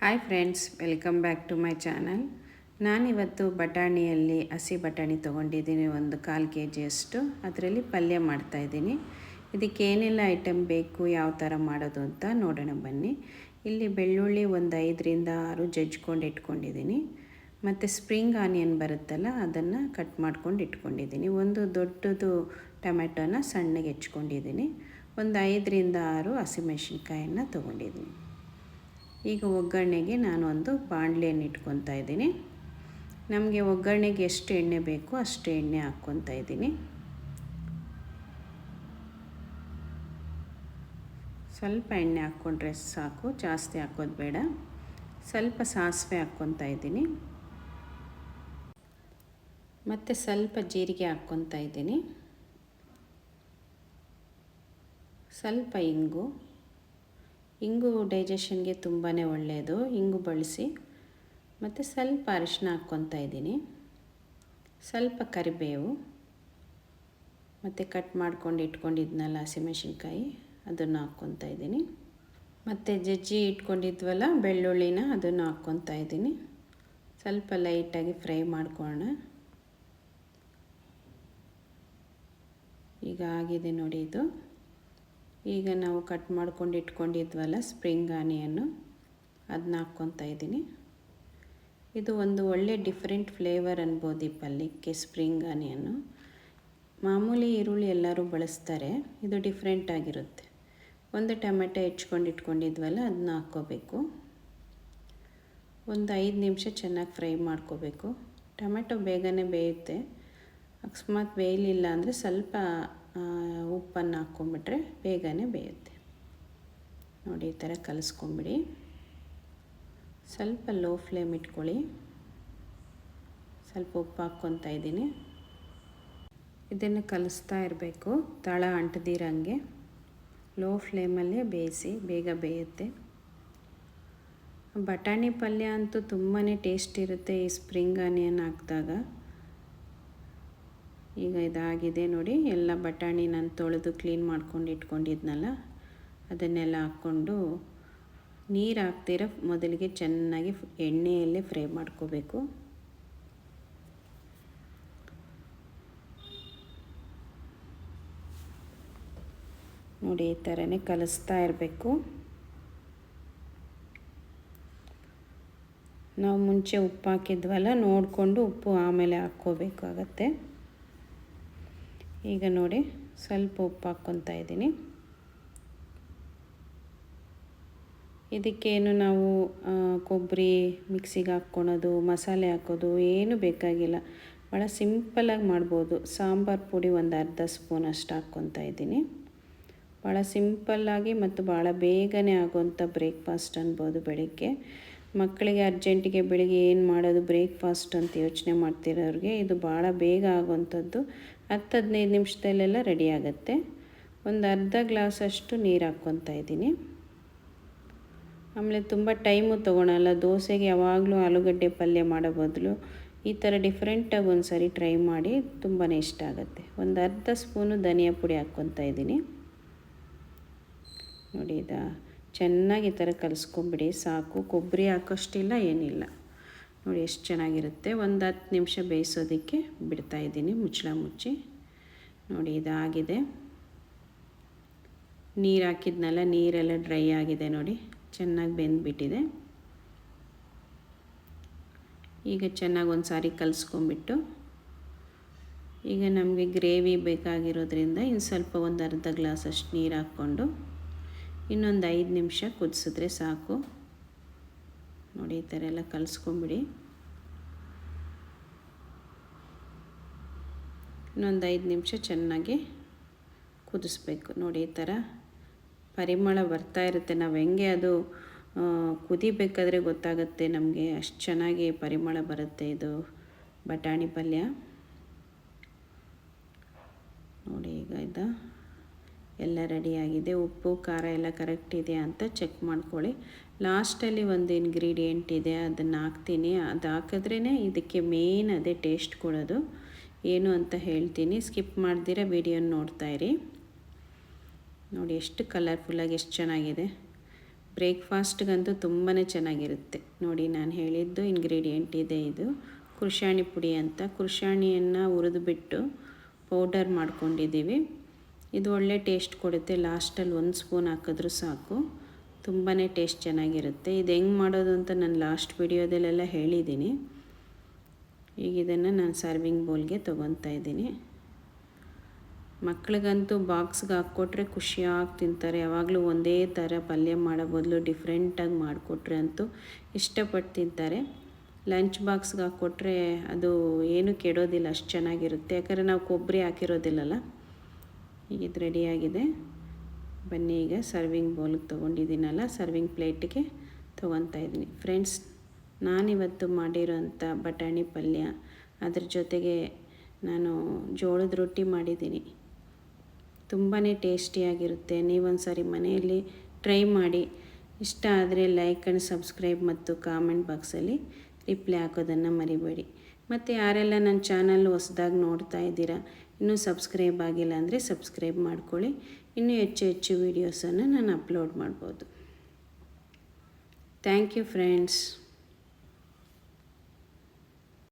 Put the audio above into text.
Hi friends, welcome back to my channel. ನಾನಿವತ್ತು ಬಟಾಣಿಯಲ್ಲಿ ಹಸಿ ಬಟಾಣಿ ತೊಗೊಂಡಿದ್ದೀನಿ, ಒಂದು 1/4 kg ಅಷ್ಟು. ಅದರಲ್ಲಿ ಪಲ್ಯ ಮಾಡ್ತಾಯಿದ್ದೀನಿ. ಇದಕ್ಕೆ ಏನೆಲ್ಲ ಐಟಮ್ ಬೇಕು, ಯಾವ ಥರ ಮಾಡೋದು ಅಂತ ನೋಡೋಣ ಬನ್ನಿ. ಇಲ್ಲಿ ಬೆಳ್ಳುಳ್ಳಿ ಒಂದು 5ರಿಂದ 6 ಜಜ್ಕೊಂಡು ಇಟ್ಕೊಂಡಿದ್ದೀನಿ. ಮತ್ತು ಸ್ಪ್ರಿಂಗ್ ಆನಿಯನ್ ಬರುತ್ತಲ್ಲ, ಅದನ್ನು ಕಟ್ ಮಾಡ್ಕೊಂಡು ಇಟ್ಕೊಂಡಿದ್ದೀನಿ. ಒಂದು ದೊಡ್ಡದು ಟೊಮೆಟೊನ ಸಣ್ಣಗೆ ಹೆಚ್ಕೊಂಡಿದ್ದೀನಿ. ಒಂದು 5ರಿಂದ 6 ಹಸಿಮೆಣಸಿನ್ಕಾಯನ್ನು ತೊಗೊಂಡಿದ್ದೀನಿ. ಈಗ ಒಗ್ಗರಣೆಗೆ ನಾನು ಒಂದು ಬಾಣಲೆಯನ್ನು ಇಟ್ಕೊತಾ ಇದ್ದೀನಿ. ನಮಗೆ ಒಗ್ಗರಣೆಗೆ ಎಷ್ಟು ಎಣ್ಣೆ ಬೇಕೋ ಅಷ್ಟು ಎಣ್ಣೆ ಹಾಕ್ಕೊತಾ ಇದ್ದೀನಿ. ಸ್ವಲ್ಪ ಎಣ್ಣೆ ಹಾಕ್ಕೊಂಡ್ರೆ ಸಾಕು, ಜಾಸ್ತಿ ಹಾಕೋದು ಬೇಡ. ಸ್ವಲ್ಪ ಸಾಸಿವೆ ಹಾಕ್ಕೊತಾ ಇದ್ದೀನಿ. ಮತ್ತು ಸ್ವಲ್ಪ ಜೀರಿಗೆ ಹಾಕ್ಕೊತಾ ಇದ್ದೀನಿ. ಸ್ವಲ್ಪ ಇಂಗು ಡೈಜೆಷನ್ಗೆ ತುಂಬಾ ಒಳ್ಳೆಯದು, ಇಂಗು ಬಳಸಿ. ಮತ್ತು ಸ್ವಲ್ಪ ಅರಿಶಿನ ಹಾಕ್ಕೊತಾ ಇದ್ದೀನಿ. ಸ್ವಲ್ಪ ಕರಿಬೇವು, ಮತ್ತು ಕಟ್ ಮಾಡ್ಕೊಂಡು ಇಟ್ಕೊಂಡಿದ್ನಲ್ಲ ಹಸಿಮೆಣಸಿನ್ಕಾಯಿ, ಅದನ್ನು ಹಾಕ್ಕೊತಾ ಇದ್ದೀನಿ. ಮತ್ತು ಜಜ್ಜಿ ಇಟ್ಕೊಂಡಿದ್ವಲ್ಲ ಬೆಳ್ಳುಳ್ಳಿನ, ಅದನ್ನು ಹಾಕ್ಕೊತಾ ಇದ್ದೀನಿ. ಸ್ವಲ್ಪ ಲೈಟಾಗಿ ಫ್ರೈ ಮಾಡ್ಕೊಳ್ಳೋಣ. ಈಗ ಆಗಿದೆ ನೋಡಿ ಇದು. ಈಗ ನಾವು ಕಟ್ ಮಾಡ್ಕೊಂಡು ಇಟ್ಕೊಂಡಿದ್ವಲ್ಲ ಸ್ಪ್ರಿಂಗ್ ಆನಿಯನ್ನು, ಅದನ್ನ ಹಾಕ್ಕೊತಾ ಇದ್ದೀನಿ. ಇದು ಒಂದು ಒಳ್ಳೆ ಡಿಫ್ರೆಂಟ್ ಫ್ಲೇವರ್ ಅನ್ಬೋದು ಈ ಪಲ್ಯಕ್ಕೆ, ಸ್ಪ್ರಿಂಗ್ ಆನಿಯನ್ನು. ಮಾಮೂಲಿ ಈರುಳ್ಳಿ ಎಲ್ಲರೂ ಬಳಸ್ತಾರೆ, ಇದು ಡಿಫ್ರೆಂಟ್ ಆಗಿರುತ್ತೆ. ಒಂದು ಟೊಮೆಟೊ ಹೆಚ್ಕೊಂಡು ಇಟ್ಕೊಂಡಿದ್ವಲ್ಲ, ಅದನ್ನ ಹಾಕ್ಕೋಬೇಕು. ಒಂದು 5 ನಿಮಿಷ ಚೆನ್ನಾಗಿ ಫ್ರೈ ಮಾಡ್ಕೋಬೇಕು. ಟೊಮೆಟೊ ಬೇಗನೆ ಬೇಯುತ್ತೆ. ಅಕಸ್ಮಾತ್ ಬೇಯಲಿಲ್ಲ ಅಂದರೆ ಸ್ವಲ್ಪ ಉಪ್ಪನ್ನು ಹಾಕ್ಕೊಂಬಿಟ್ರೆ ಬೇಗನೆ ಬೇಯುತ್ತೆ. ನೋಡಿ, ಈ ಥರ ಕಲಿಸ್ಕೊಂಬಿಡಿ. ಸ್ವಲ್ಪ ಲೋ ಫ್ಲೇಮ್ ಇಟ್ಕೊಳ್ಳಿ. ಸ್ವಲ್ಪ ಉಪ್ಪು ಹಾಕ್ಕೊತಾ ಇದ್ದೀನಿ. ಇದನ್ನು ಕಲಿಸ್ತಾ ಇರಬೇಕು, ತಳ ಅಂಟದಿರಂಗೆ. ಲೋ ಫ್ಲೇಮಲ್ಲೇ ಬೇಯಿಸಿ, ಬೇಗ ಬೇಯುತ್ತೆ. ಬಟಾಣಿ ಪಲ್ಯ ಅಂತೂ ತುಂಬಾ ಟೇಸ್ಟ್ ಇರುತ್ತೆ ಈ ಸ್ಪ್ರಿಂಗ್ ಆನಿಯನ್ ಹಾಕಿದಾಗ. ಈಗ ಇದಾಗಿದೆ ನೋಡಿ. ಎಲ್ಲ ಬಟಾಣಿ ನಾನು ತೊಳೆದು ಕ್ಲೀನ್ ಮಾಡ್ಕೊಂಡು ಇಟ್ಕೊಂಡಿದ್ನಲ್ಲ, ಅದನ್ನೆಲ್ಲ ಹಾಕ್ಕೊಂಡು ನೀರು ಹಾಕ್ತಿರ ಮೊದಲಿಗೆ ಚೆನ್ನಾಗಿ ಎಣ್ಣೆಯಲ್ಲೇ ಫ್ರೈ ಮಾಡ್ಕೋಬೇಕು. ನೋಡಿ, ಈ ಥರನೇ ಕಲಿಸ್ತಾ ಇರಬೇಕು. ನಾವು ಮುಂಚೆ ಉಪ್ಪು ಹಾಕಿದ್ವಲ್ಲ, ನೋಡಿಕೊಂಡು ಉಪ್ಪು ಆಮೇಲೆ ಹಾಕ್ಕೋಬೇಕಾಗತ್ತೆ. ಈಗ ನೋಡಿ, ಸ್ವಲ್ಪ ಉಪ್ಪು ಹಾಕ್ಕೊತಾ ಇದ್ದೀನಿ. ಇದಕ್ಕೇನು ನಾವು ಕೊಬ್ಬರಿ ಮಿಕ್ಸಿಗೆ ಹಾಕ್ಕೊಳೋದು, ಮಸಾಲೆ ಹಾಕೋದು ಏನು ಬೇಕಾಗಿಲ್ಲ. ಭಾಳ ಸಿಂಪಲ್ಲಾಗಿ ಮಾಡ್ಬೋದು. ಸಾಂಬಾರು ಪುಡಿ ಒಂದು ಅರ್ಧ ಸ್ಪೂನ್ ಅಷ್ಟು ಹಾಕ್ಕೊತಾ ಇದ್ದೀನಿ. ಭಾಳ ಸಿಂಪಲ್ಲಾಗಿ ಮತ್ತು ಭಾಳ ಬೇಗನೆ ಆಗೋವಂಥ ಬ್ರೇಕ್ಫಾಸ್ಟ್ ಅನ್ಬೋದು ಬೆಳಗ್ಗೆ. ಮಕ್ಕಳಿಗೆ ಅರ್ಜೆಂಟಿಗೆ ಬೆಳಿಗ್ಗೆ ಏನು ಮಾಡೋದು ಬ್ರೇಕ್ಫಾಸ್ಟ್ ಅಂತ ಯೋಚನೆ ಮಾಡ್ತಿರೋರಿಗೆ ಇದು ಭಾಳ ಬೇಗ ಆಗೋವಂಥದ್ದು. 10-15 ನಿಮಿಷದಲ್ಲೆಲ್ಲ ರೆಡಿ ಆಗುತ್ತೆ. ಒಂದು ಅರ್ಧ ಗ್ಲಾಸಷ್ಟು ನೀರು ಹಾಕ್ಕೊತಾ ಇದ್ದೀನಿ. ಆಮೇಲೆ ತುಂಬ ಟೈಮು ತೊಗೊಳಲ್ಲ. ದೋಸೆಗೆ ಯಾವಾಗಲೂ ಆಲೂಗಡ್ಡೆ ಪಲ್ಯ ಮಾಡೋ ಬದಲು ಈ ಥರ ಡಿಫ್ರೆಂಟಾಗಿ ಒಂದು ಸಾರಿ ಟ್ರೈ ಮಾಡಿ, ತುಂಬಾ ಇಷ್ಟ ಆಗುತ್ತೆ. ಒಂದು ಅರ್ಧ ಸ್ಪೂನು ಧನಿಯಾ ಪುಡಿ ಹಾಕ್ಕೊತಾ ಇದ್ದೀನಿ. ನೋಡಿ, ಚೆನ್ನಾಗಿ ಈ ಥರ ಕಲಿಸ್ಕೊಂಬಿಡಿ ಸಾಕು. ಕೊಬ್ಬರಿ ಹಾಕೋಷ್ಟಿಲ್ಲ, ಏನಿಲ್ಲ. ನೋಡಿ ಎಷ್ಟು ಚೆನ್ನಾಗಿರುತ್ತೆ. ಒಂದು 10 ನಿಮಿಷ ಬೇಯಿಸೋದಕ್ಕೆ ಬಿಡ್ತಾಯಿದ್ದೀನಿ ಮುಚ್ಚಳ ಮುಚ್ಚಿ. ನೋಡಿ, ಇದಾಗಿದೆ. ನೀರು ಹಾಕಿದ್ನಲ್ಲ, ನೀರೆಲ್ಲ ಡ್ರೈ ಆಗಿದೆ ನೋಡಿ, ಚೆನ್ನಾಗಿ ಬೆಂದುಬಿಟ್ಟಿದೆ. ಈಗ ಚೆನ್ನಾಗಿ ಒಂದು ಸಾರಿ ಕಲಿಸ್ಕೊಂಬಿಟ್ಟು, ಈಗ ನಮಗೆ ಗ್ರೇವಿ ಬೇಕಾಗಿರೋದ್ರಿಂದ ಇನ್ನು ಸ್ವಲ್ಪ ಒಂದು ಅರ್ಧ ಗ್ಲಾಸಷ್ಟು ನೀರು ಹಾಕ್ಕೊಂಡು ಇನ್ನೊಂದು 5 ನಿಮಿಷ ಕುದಿಸಿದ್ರೆ ಸಾಕು. ನೋಡಿ, ಈ ಥರ ಎಲ್ಲ ಕಲಿಸ್ಕೊಂಬಿಡಿ. ಇನ್ನೊಂದು 5 ನಿಮಿಷ ಚೆನ್ನಾಗಿ ಕುದಿಸ್ಬೇಕು. ನೋಡಿ, ಈ ಥರ ಪರಿಮಳ ಬರ್ತಾ ಇರುತ್ತೆ. ನಾವು ಹೆಂಗೆ ಅದು ಕುದಿಬೇಕಾದ್ರೆ ಗೊತ್ತಾಗುತ್ತೆ ನಮಗೆ, ಅಷ್ಟು ಚೆನ್ನಾಗಿ ಪರಿಮಳ ಬರುತ್ತೆ ಇದು ಬಟಾಣಿ ಪಲ್ಯ. ನೋಡಿ, ಈಗ ಎಲ್ಲ ರೆಡಿಯಾಗಿದೆ. ಉಪ್ಪು ಖಾರ ಎಲ್ಲ ಕರೆಕ್ಟ್ ಇದೆಯಾ ಅಂತ ಚೆಕ್ ಮಾಡ್ಕೊಳ್ಳಿ. ಲಾಸ್ಟಲ್ಲಿ ಒಂದು ಇಂಗ್ರೀಡಿಯೆಂಟ್ ಇದೆ, ಅದನ್ನು ಹಾಕ್ತೀನಿ. ಅದು ಹಾಕಿದ್ರೇ ಇದಕ್ಕೆ ಮೇನ್ ಅದೇ ಟೇಸ್ಟ್ ಕೊಡೋದು. ಏನು ಅಂತ ಹೇಳ್ತೀನಿ, ಸ್ಕಿಪ್ ಮಾಡ್ದಿರ ವಿಡಿಯೋನ ನೋಡ್ತಾಯಿರಿ. ನೋಡಿ, ಎಷ್ಟು ಕಲರ್ಫುಲ್ಲಾಗಿ ಎಷ್ಟು ಚೆನ್ನಾಗಿದೆ. ಬ್ರೇಕ್ಫಾಸ್ಟ್ಗಂತೂ ತುಂಬಾ ಚೆನ್ನಾಗಿರುತ್ತೆ. ನೋಡಿ, ನಾನು ಹೇಳಿದ್ದು ಇಂಗ್ರೀಡಿಯೆಂಟ್ ಇದೆ. ಇದು ಕುರ್ಷಾಣಿ ಪುಡಿ ಅಂತ. ಕುರ್ಷಾಣಿಯನ್ನು ಹುರಿದುಬಿಟ್ಟು ಪೌಡರ್ ಮಾಡ್ಕೊಂಡಿದ್ದೀವಿ. ಇದು ಒಳ್ಳೆ ಟೇಸ್ಟ್ ಕೊಡುತ್ತೆ. ಲಾಸ್ಟಲ್ಲಿ 1 ಸ್ಪೂನ್ ಹಾಕಿದ್ರೂ ಸಾಕು, ತುಂಬಾ ಟೇಸ್ಟ್ ಚೆನ್ನಾಗಿರುತ್ತೆ. ಇದು ಹೆಂಗೆ ಮಾಡೋದು ಅಂತ ನಾನು ಲಾಸ್ಟ್ ವಿಡಿಯೋದಲ್ಲೆಲ್ಲ ಹೇಳಿದ್ದೀನಿ. ಈಗ ಇದನ್ನು ನಾನು ಸರ್ವಿಂಗ್ ಬೌಲ್ಗೆ ತೊಗೊತಾ ಇದ್ದೀನಿ. ಮಕ್ಳಿಗಂತೂ ಬಾಕ್ಸ್ಗೆ ಹಾಕ್ಕೊಟ್ರೆ ಖುಷಿಯಾಗಿ ತಿಂತಾರೆ. ಯಾವಾಗಲೂ ಒಂದೇ ಥರ ಪಲ್ಯ ಮಾಡೋ ಬದಲು ಡಿಫ್ರೆಂಟಾಗಿ ಮಾಡಿಕೊಟ್ರೆ ಅಂತೂ ಇಷ್ಟಪಟ್ಟು ತಿಂತಾರೆ. ಲಂಚ್ ಬಾಕ್ಸ್ಗೆ ಹಾಕ್ಕೊಟ್ರೆ ಅದು ಏನೂ ಕೆಡೋದಿಲ್ಲ, ಅಷ್ಟು ಚೆನ್ನಾಗಿರುತ್ತೆ. ಯಾಕಂದರೆ ನಾವು ಕೊಬ್ಬರಿ ಹಾಕಿರೋದಿಲ್ಲಲ್ಲ. ಈಗ ಇದು ರೆಡಿಯಾಗಿದೆ. ಬನ್ನಿ, ಈಗ ಸರ್ವಿಂಗ್ ಬೌಲ್ಗೆ ತೊಗೊಂಡಿದ್ದೀನಲ್ಲ, ಸರ್ವಿಂಗ್ ಪ್ಲೇಟಿಗೆ ತೊಗೊತಾ ಇದ್ದೀನಿ. ಫ್ರೆಂಡ್ಸ್, ನಾನಿವತ್ತು ಮಾಡಿರೋಂಥ ಬಟಾಣಿ ಪಲ್ಯ, ಅದ್ರ ಜೊತೆಗೆ ನಾನು ಜೋಳದ ರೊಟ್ಟಿ ಮಾಡಿದ್ದೀನಿ. ತುಂಬಾ ಟೇಸ್ಟಿಯಾಗಿರುತ್ತೆ. ನೀವೊಂದು ಸಾರಿ ಮನೆಯಲ್ಲಿ ಟ್ರೈ ಮಾಡಿ. ಇಷ್ಟ ಆದರೆ ಲೈಕ್ ಆ್ಯಂಡ್ ಸಬ್ಸ್ಕ್ರೈಬ್ ಮತ್ತು ಕಾಮೆಂಟ್ ಬಾಕ್ಸಲ್ಲಿ ರಿಪ್ಲೈ ಹಾಕೋದನ್ನು ಮರಿಬೇಡಿ. ಮತ್ತು ಯಾರೆಲ್ಲ ನನ್ನ ಚಾನಲ್ ಹೊಸದಾಗಿ ನೋಡ್ತಾ ಇದ್ದೀರಾ, ಇನ್ನೂ ಸಬ್ಸ್ಕ್ರೈಬ್ ಆಗಿಲ್ಲ ಅಂದರೆ ಸಬ್ಸ್ಕ್ರೈಬ್ ಮಾಡ್ಕೊಳ್ಳಿ. ಇನ್ನೂ ಹೆಚ್ಚು ವೀಡಿಯೋಸನ್ನು ನಾನು ಅಪ್ಲೋಡ್ ಮಾಡ್ಬೋದು. Thank you friends.